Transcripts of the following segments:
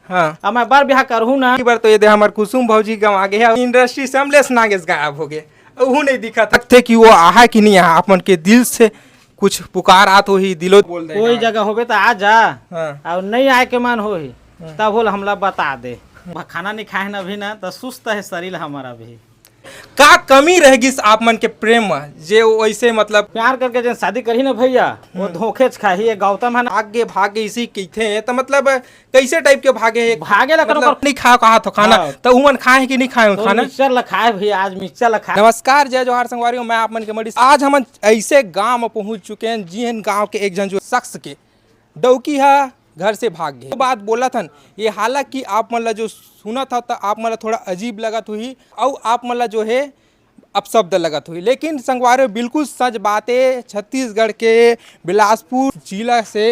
हाँ। अब मैं बार ब्याह करूँ ना। एक बार तो ये दे हमारे कुसुम भौजी गंवा गए हैं, इंडस्ट्री से अमलेश नागेश गायब हो गए, वो नहीं दिखा था थे कि वो आहा कि नहीं आहा, अपन के दिल से कुछ पुकार आ तो ही दिलो बोल दे कोई जगह होबे तो आ जा। हाँ। और नहीं आए के मन हो ही तब बोल हमला बता दे। खाना नहीं खाए ना अभी ना तो सुस्त है शरीर हमारा भी। का कमी रहेगी इस आप मन के प्रेम में जे वैसे मतलब प्यार करके जन शादी करी ना भैया वो धोखेच खाही। गौतम है ना आगे भागे इसी कहते हैं तो मतलब कैसे टाइप के भागे है भागे ला करो मतलब नहीं खा कहा तो खाना हाँ। तो उमन खाए कि नहीं खाए खाना। मिक्सचर लखाए भैया आज मिक्सचर लखाए। नमस्कार जय जोहार संगवारियों, मैं आप मन के मड़ी। आज हम ऐसे गांव में पहुंच चुके हैं जिन गांव के एक जन जो शख्स के डौकी है घर से भाग गए। तो बात बोला था ये, हालांकि आप मतलब जो सुना था तो आप मतलब थोड़ा अजीब लगा हुई और आप मतलब जो है अपशब्द लगा हुई, लेकिन संगवारियों बिल्कुल सच बात है। छत्तीसगढ़ के बिलासपुर जिला से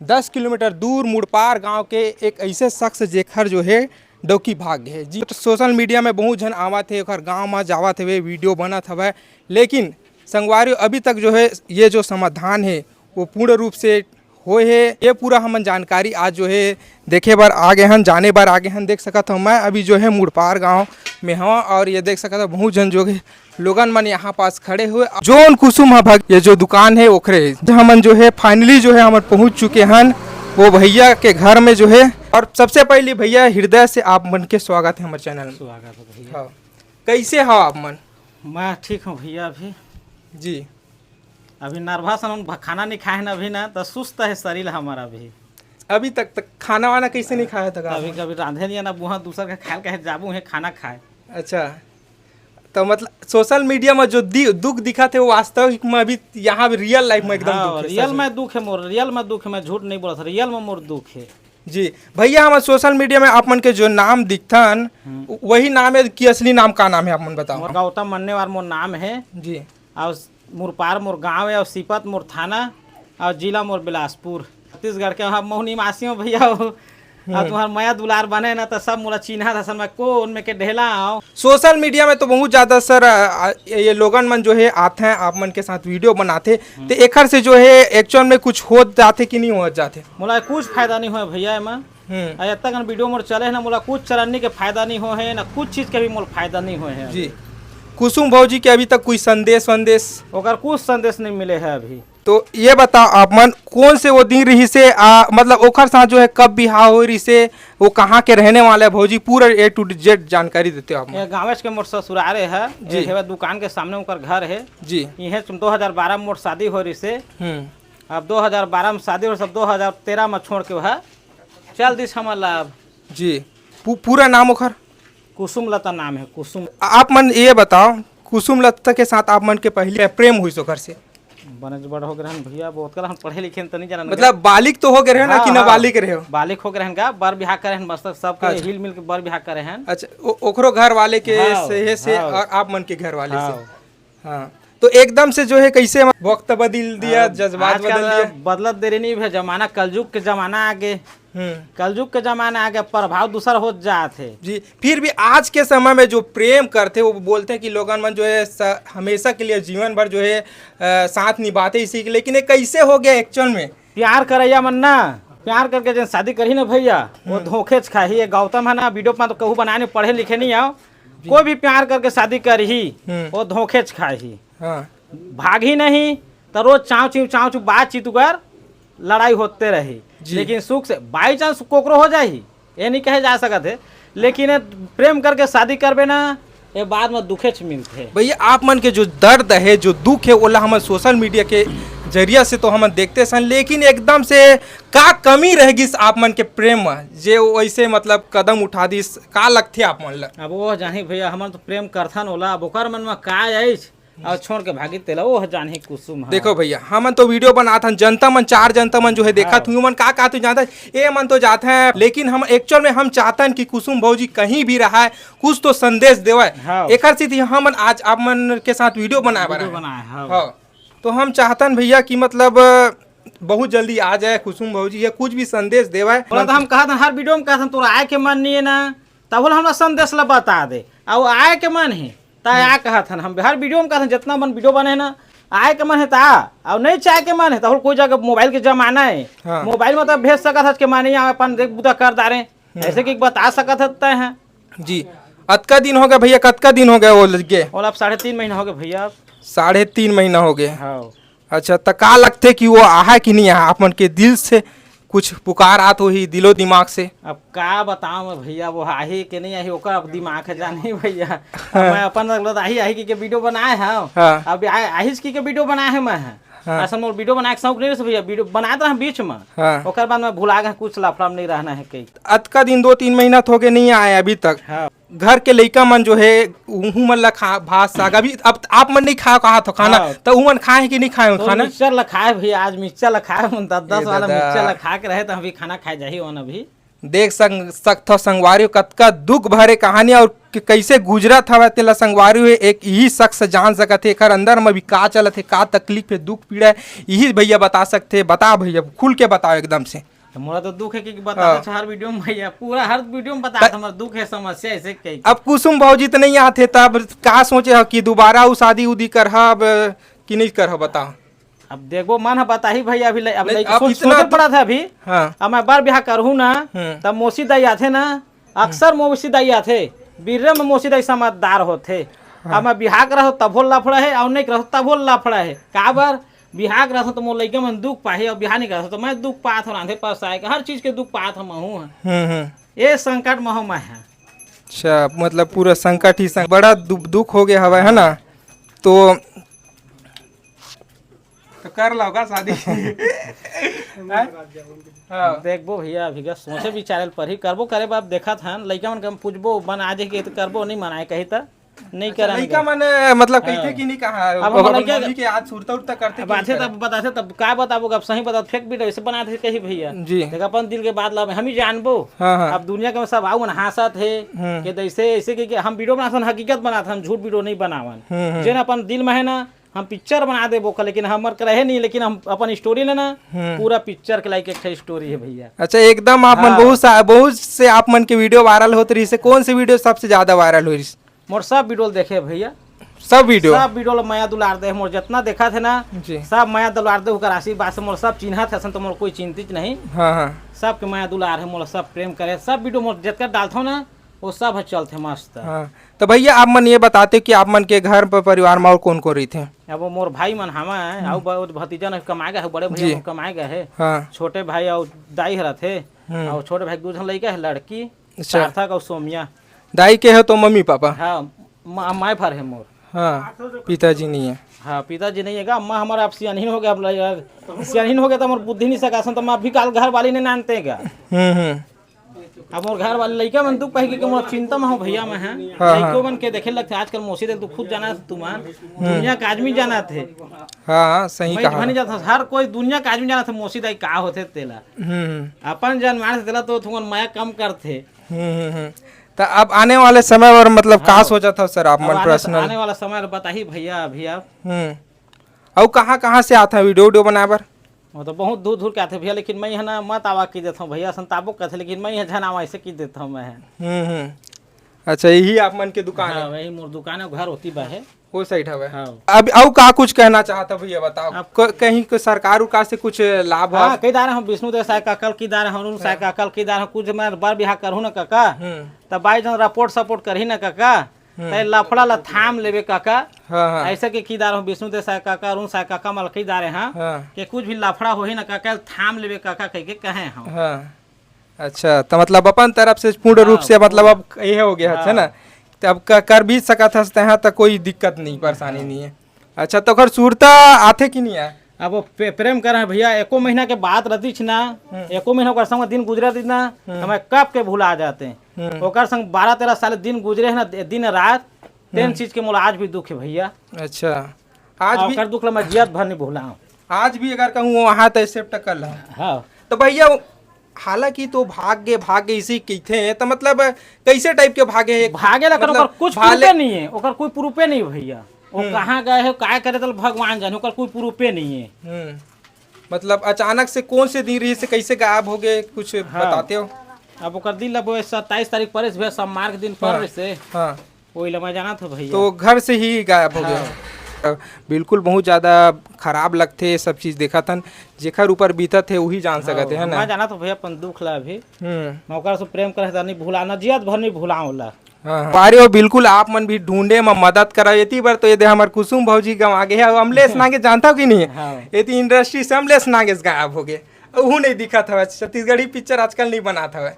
10 किलोमीटर दूर मुड़पार गांव के एक ऐसे शख्स जेखर जो है डौकी भाग गए जी। तो सोशल मीडिया में बहुत जन आवा थे और गाँव में जावा थे, वीडियो बना था, लेकिन संगवारियों अभी तक जो है ये जो समाधान है वो पूर्ण रूप से हो है। ये पूरा हम जानकारी आज जो है देखे बार आगे हन, जाने बार आगे हन देख सका था। मैं अभी जो है मुड़पार गांव में हूँ और ये देख सका था बहुत जन जो है लोगन मन यहाँ पास खड़े हुए। जोन कुसुम भग ये जो दुकान है ओखरे हमन जो है फाइनली जो है हम पहुँच चुके हन वो भैया के घर में जो है। और सबसे पहले भैया हृदय से आप मन के स्वागत है हमारे चैनल में। स्वागत है भैया। हाँ। कैसे हो आप मन? मैं ठीक हूँ भैया अभी जी। अभी नर्वस हम खाना नहीं खाए ना अभी ना तो सुस्त है शरीर हमारा भी। अभी तक खाना वाना कैसे नहीं खाया था? कभी कभी रांधे नहीं ना बुहा दूसर का खाए कहे जाबू है खाना खाए। अच्छा, तो मतलब सोशल मीडिया में जो दुख दिखा थे वो वास्तविक में अभी यहाँ रियल लाइफ में एकदम हाँ, दुख है। रियल में दुख है मोर, रियल में दुख है, मैं झूठ नहीं बोला था, रियल में मोर दुख है जी। भैया हम सोशल मीडिया में आप मन के जो नाम दिखथन वही नाम है कि असली नाम का नाम है आप मन बताओ? मोर गौतम मन्नेवार मोर नाम है जी। और मुरपार मोर गांव है और सिपत मोर थाना और जिला मोर बिलासपुर छत्तीसगढ़ के। हम मोह निवासी हूँ भैया और तुम्हारा माया दुलार बने ना तो सब मोला चिन्हा था सर। मैं को उनमें के ढेला आओ। सोशल मीडिया में तो बहुत ज़्यादा सर ये लोगन मन जो है आते हैं आप मन के साथ वीडियो बनाते तो एकर से जो है एक्चुअल में कुछ हो जाते कि नहीं हो जाते? मोला कुछ फायदा नहीं हो भैया में। तक वीडियो मोर चले ना मोला कुछ चलने के फायदा नहीं हो है ना कुछ चीज़ के भी मोल फायदा नहीं हो है जी। कुसुम भौजी के अभी तक कोई संदेश ओकर कुछ संदेश नहीं मिले है अभी। तो ये बताओ आप मन कौन से वो दिन रही से मतलब ओखर साथ जो है कब बिहार हो रही से, वो कहाँ के रहने वाले है भौजी, पूरा A to Z जानकारी देते हो आप? ये गाँव के मोर ससुरारे है जी, दुकान के सामने उनका घर है जी। ये 2012 में मोर शादी हो रही से। अब 2012 में शादी हो सब 2013 में छोड़ के वह चल दिस हमारा लाभ जी। पूरा नाम ओखर कुसुम लता नाम है कुसुम। आप मन ये बताओ कुसुम लता के साथ आप मन के पहले प्रेम हुई सोखर से? बनज बड़ हो गए भैया बहुत कर हम पढ़े लिखे तो नहीं जाना मतलब बालिक तो हो गए ना कि नाबालिग रहे हो? बालिक हो गए का बर बिहार करे बस सब हिल मिल के बर बिहार करे हैं। अच्छा, ओकरो घर वाले के से और आप मन के घर वाले से। हाँ, तो एकदम से जो है कैसे वक्त बदल दिया, जज्बात बदल दिया? बदलत देरी नहीं है, जमाना कलयुग के जमाना आगे कलयुग के जमाना आगे प्रभाव दूसर हो जाते जी। फिर भी आज के समय में जो प्रेम करते वो बोलते हैं कि लोगन मन जो है हमेशा के लिए जीवन भर जो है साथ निभाते इसी के, लेकिन ये कैसे हो गया एक्चुअल में? प्यार करैया मन ना प्यार करके जन शादी करी ना भैया वो धोखेच खाही। गौतम है ना वीडियो में तो कहूँ बनाने पढ़े लिखे नहीं आओ, कोई भी प्यार करके शादी करी वो धोखेच खाही। हाँ। भागी नहीं तो रोज चाँव चू बातचीत कर लड़ाई होते रही, लेकिन सुख से बाई चांस कोकरो हो जाही ये नहीं कहे जा सकते, लेकिन प्रेम करके शादी करबे ना ये बाद में दुखे मिलते। भैया आप मन के जो दर्द है जो दुख है वो हम सोशल मीडिया के जरिया से तो हम देखते सन, लेकिन एकदम से का कमी रहेगी आप मन के प्रेम में जे वैसे मतलब कदम उठा दी का लगते आप मन ल? अब वो जानी भैया हम तो प्रेम करथन होला, अब ओकर मन में का और छोड़ के भागी तेला वो जाने कुसुम। देखो भैया हम तो वीडियो बनाता जनता मन 4 जनता मन जो है देखा तू मन का तू जानता ये मन तो जाते हैं, लेकिन हम एक्चुअल में हम चाहते हैं कि कुसुम भौजी कहीं भी रहा है कुछ तो संदेश देवे। एक हम आज आप मन के साथ वीडियो बनाए तो हम चाहते हैं भैया कि मतलब बहुत जल्दी आ जाए कुसुम भौजी या कुछ भी संदेश देवे। तो हम कहा हर वीडियो में कहा तोरा आए के मन नहीं है ना तब हमरा संदेश ला बता दे और आए के मन है आ कहा था हम हर वीडियो में कहा था जितना मन वीडियो बने ना आए के मन है ता और नहीं चाहे के मन है तो कोई जगह मोबाइल के जमाना है। मोबाइल में तो भेज सका था के माने अपन देख बुदा कर दारे ऐसे कि बता सकत है हैं जी। अतका दिन हो गया भैया, कतका दिन हो गया वो लगे? और अब 3.5 महीना हो गए भैया। 3.5 महीना हो गए। हाँ अच्छा, तो का लगते कि वो आहा कि नहीं आहा? अपन के दिल से कुछ पुकार आत हो ही दिलो दिमाग से? अब का बताऊं मैं भैया, वो आही कि नहीं आही ओकर अब दिमाग है जानी भैया। मैं अपन आही आही की वीडियो बनाए हैं। हाँ। अब आहिस की के वीडियो बनाए हैं मैं। हाँ। असल में वीडियो बनाए के शौक नहीं रहे भैया, वीडियो बनाते रहे बीच में। हाँ। ओकर बाद मैं भुला गया, कुछ लफड़ा नहीं रहना है कहीं। अतका दिन 2-3 महीना तो हो गए नहीं आए अभी तक। हाँ। घर के लइका मन जो है उहू मन ला खा भात साग, अभी अब आप मन नहीं खाओ कहा तो खाना, हाँ। तो उमन खाए हैं कि नहीं खाए हो तो खाना? मिक्सचर लखाए भैया, आज मिक्सचर लखाए 10 वाला दादा। मिक्सचर लखा के रहे तो अभी खाना खाए जाही वन अभी। देख सकता संगवारियों कतका दुख भरे कहानी और कैसे गुजरत हवा तेला संगवारियों एक यही शख्स जान सकत है एकर अंदर में भी का चलत है, का तकलीफ है, दुख पीड़ा है, यही भैया बता सकते। बता भैया, खुल के बताओ एकदम से। मोरा तो दुख है कि बताते हर वीडियो में भैया, पूरा हर वीडियो में बताते हमारा दुख है, समस्या ऐसे कई। अब कुसुम भौजी तो नहीं आते तब का सोचे हो कि दोबारा वो शादी उदी कर कि नहीं कर बताओ? अब देखो मन है बता ही भैया, अभी अब नहीं, लइका अब इतना सोचे पड़ा था अभी। हाँ। अब मैं बार ब्याह करूँ ना तब मौसी दाई आते ना, अक्सर मौसी दाई आते बीरे में मौसी दाई समझदार होते। अब मैं बिहार कर रहा तब लफड़ा है और नहीं कर तब लफड़ा है। का बार बिहार कर रहा तो मोर लइका मन दुख पाही और बिहार नहीं कर तो मैं दुख पात हूँ, रांधे पास आए हर चीज के दुख पात हम हूँ। ये संकट में मैं है। अच्छा, मतलब पूरा संकट ही बड़ा दुख हो गया हवा है ना, तो कर लोगा शादी। देखबो भैया अभी का सोचे विचारल पर ही करबो करे बाप देखा था लइका मन के पूछबो बना जे के तो करबो नहीं मनाए कही त नहीं करा लइका मन मतलब कहते कि नहीं कहा अब हम लइका मम्मी के आज सुरता उरता करते अब आते तब बताते तब का बताबो अब सही बता फेक वीडियो ऐसे बनाते कही भैया जी। देख अपन दिल के बात ला हम ही जानबो। हाँ। अब दुनिया के सब आऊ मन हंसत है कि ऐसे ऐसे कि हम वीडियो बनाते हकीकत बनाते हम झूठ वीडियो नहीं बनावन। जेन अपन दिल में है ना हम पिक्चर बना देबो लेकिन हमर रहे नहीं, लेकिन हम अपन स्टोरी लेना पूरा पिक्चर के लाइक एक स्टोरी है भैया। अच्छा, एकदम आप मन बहुत से आप मन के वीडियो वायरल होते रही से, कौन सी वीडियो सबसे ज्यादा वायरल हुई? मोर सब वीडियो देखे भैया, सब वीडियो माया दुलार दे मोर जितना देखा थे ना सब माया दुलार दे होकर आशीर्वाद से मोर सब चिन्हा थे तो मोर कोई चिंतित नहीं। हाँ। सबके माया दुलार है, मोर सब प्रेम करे, सब वीडियो मोर जितना डालता ना वो सब चलते मस्त। हाँ। तो भैया आप मन ये बताते कि आप मन के घर पर परिवार में और कौन कौन रही थे? अब वो मोर भाई मन हम है भतीजा ने कमाए गए, बड़े भैया कमाए गए है। हाँ। छोटे भाई और दाई रहते और छोटे भाई 2 लड़का है, लड़की सार्थक और सोमिया। दाई के है तो मम्मी पापा? हाँ, माए भर है मोर। हाँ, पिताजी नहीं है। हाँ, पिताजी नहीं है। अम्मा हमारा अब सियानहीन हो गया, अब सियानहीन हो गया तो हमारे बुद्धि नहीं सका तो मैं अभी काल घर वाली ने जानते हैं क्या। अब मोर घर वाले लड़का मन दुख पाही कि मोर चिंता में हो भैया में है। लड़कों मन के देखे लगते आजकल मौसी देख तू खुद जाना तुमान दुनिया का आदमी जाना थे। हाँ, सही कहा। नहीं जाता हर कोई दुनिया का आदमी जाना था मौसी दाई का होते तेला अपन जान मार तेला तो तुम माया कम करते। तो अब आने वाले समय और मतलब कहाँ सोचा था सर आप मन पर्सनल? आने वाला समय बता ही भैया अभी आप और कहाँ से आता है वीडियो बनाए बर? वो तो बहुत दूर दूर के आते भैया, लेकिन मैं है ना मत आवा की देता हूँ भैया संताबो कहते, लेकिन मैं झनावा ऐसे की देता हूँ मैं। अच्छा, यही आप मन की दुकान है? वही मोर दुकान है, घर होती बा है वो साइड है। हाँ। अब और का कुछ कहना चाहता भैया बताओ? कहीं को सरकार उकार से कुछ लाभ? हाँ, कई दार हम विष्णु देव साय का कल की दार हम साय का कल की दार कुछ मैं बार बिहार करूँ ना काका तब बाई जन रिपोर्ट सपोर्ट करही ना काका लफड़ा ला थाम लेवे काका। हाँ। ऐसे के कीदार हो विष्णु देव साय काका अरुण साय काका मलखी दारे हाँ के कुछ भी लफड़ा हो ही ना काका थाम लेवे काका कह के कहे हम। हाँ। अच्छा, तो मतलब अपन तरफ से पूर्ण रूप से मतलब अब ये हो गया है ना, तब कर भी सकत हंसते हैं तो कोई दिक्कत नहीं परेशानी नहीं है। अच्छा, तो घर सूरता आते कि नहीं है? अब वो प्रेम कर भैया, एको महीना के बाद रहती ना, एको महीना ओकर संग दिन गुजरे थी ना हमें कब के भुला जाते हैं। ओकर संग 12-13 साल दिन गुजरे है ना दिन रात, तेन चीज के मोला आज भी दुख है भैया। अच्छा, आज भी दुख ला मैं जियत भर नहीं भूला हूँ। आज भी अगर कहूँ वहाँ तो एक्सेप्ट कर ला। हाँ, तो भैया हालांकि तो भाग्य इसी कहते हैं, तो मतलब कैसे टाइप के भागे है? भागे लगा मतलब कुछ प्रूफे नहीं है, ओकर कोई प्रूफे नहीं भैया। वो कहाँ गए है काय करे तो भगवान जाने, ओकर कोई प्रूफे नहीं है। मतलब अचानक से कौन से दिन रही से कैसे गायब हो गए कुछ बताते हो? अब ओकर दिन ला 27 तारीख पर से सोमवार के दिन पर से हाँ, वही ला मैं जाना था भैया। तो घर से ही गायब हो गया? बिल्कुल बहुत ज़्यादा खराब लगते सब चीज़ देखा थन, जेकर ऊपर बीतत है वही जान सकते है ना। मैं जाना तो भैया अपन दुख ला अभी हम्म। मौका से प्रेम करे तो नहीं भूला न जियत भर नहीं भूला होला। हाँ पारे हो बिल्कुल आप मन भी ढूंढे में मदद करा येती बार तो ये दे हमार कुसुम भौजी गंव आगे है अमलेश नागे जानता हो कि नहीं हाँ। ये इंडस्ट्री से अमलेश नागे गायब हो गए वो नहीं दिखा था छत्तीसगढ़ी पिक्चर आजकल नहीं बना था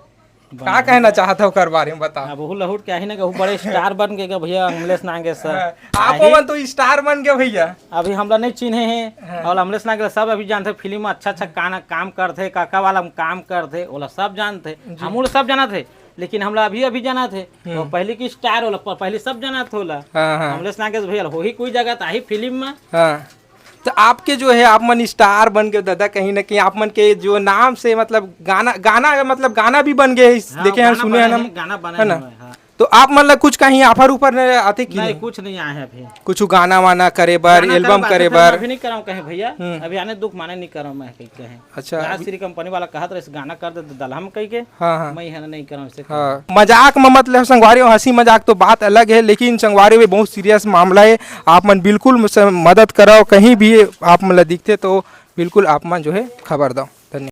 क्या कहना चाहता हो कर बारे में बता। अब वो लहुट क्या ही ना वो बड़े स्टार बन गए भैया अमलेश नागे सर। आप मन तो स्टार बन गए भैया। अभी हमरा नहीं चिन्हे हैं और अमलेश नागे सब अभी जानते फिल्म में अच्छा काम करते काका वाला काम करते ओला सब जानते हम लोग सब जाना थे लेकिन हमरा अभी जाना थे तो पहले की स्टार होला पहले सब जाना थे होला अमलेश नागे भैया हो ही कोई जगह था ही फिल्म में। हाँ तो आपके जो है आप मन स्टार बन गए दादा कहीं ना कहीं आप मन के जो नाम से मतलब गाना भी बन गए देखे हैं सुने हैं ना गाना बना है ना। तो आप मतलब कुछ कहीं ऑफर ऊपर आते कि नहीं कुछ नहीं आए हैं अभी कुछ गाना वाना करे बर एल्बम करे बर अभी नहीं कराऊं कहे भैया अभी आने दुख माने नहीं कराऊं मैं कहे। अच्छा श्री कंपनी वाला कहा था गाना कर दे दलहम कह के हाँ हाँ मैं है नहीं कराऊं इसे। हाँ मजाक में मतलब संगवारी हंसी मजाक तो बात अलग है लेकिन संगवारी में बहुत सीरियस मामला है। आप मन बिल्कुल मदद कराओ कहीं भी आप मतलब दिखते तो बिल्कुल आप मन जो है खबर दो।